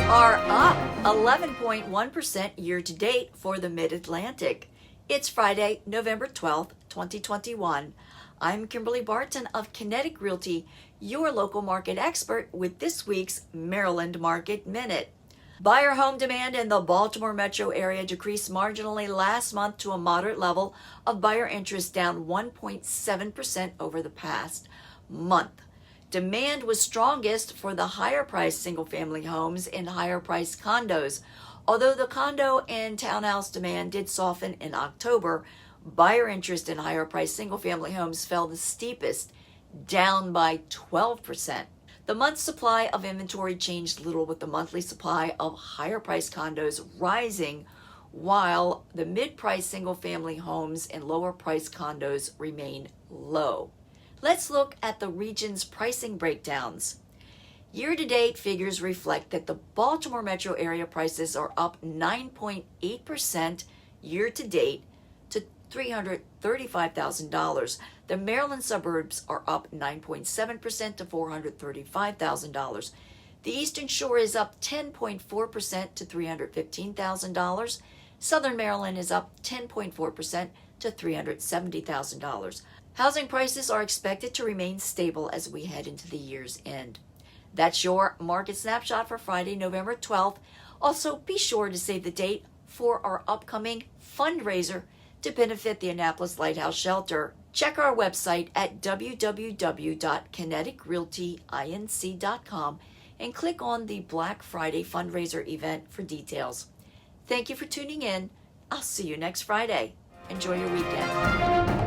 are up 11.1% year-to-date for the Mid-Atlantic. It's Friday, November 12th, 2021. I'm Kimberly Barton of Kinetic Realty, your local market expert with this week's Maryland Market Minute. Buyer home demand in the Baltimore metro area decreased marginally last month to a moderate level of buyer interest, down 1.7% over the past month. Demand was strongest for the higher-priced single-family homes and higher-priced condos. Although the condo and townhouse demand did soften in October, buyer interest in higher-priced single-family homes fell the steepest, down by 12%. The month's supply of inventory changed little, with the monthly supply of higher-priced condos rising, while the mid-priced single-family homes and lower-priced condos remain low. Let's look at the region's pricing breakdowns. Year-to-date figures reflect that the Baltimore metro area prices are up 9.8% year-to-date to $335,000. The Maryland suburbs are up 9.7% to $435,000. The Eastern Shore is up 10.4% to $315,000. Southern Maryland is up 10.4% to $370,000. Housing prices are expected to remain stable as we head into the year's end. That's your market snapshot for Friday, November 12th. Also, be sure to save the date for our upcoming fundraiser to benefit the Annapolis Lighthouse Shelter. Check our website at www.kineticrealtyinc.com and click on the Black Friday fundraiser event for details. Thank you for tuning in. I'll see you next Friday. Enjoy your weekend.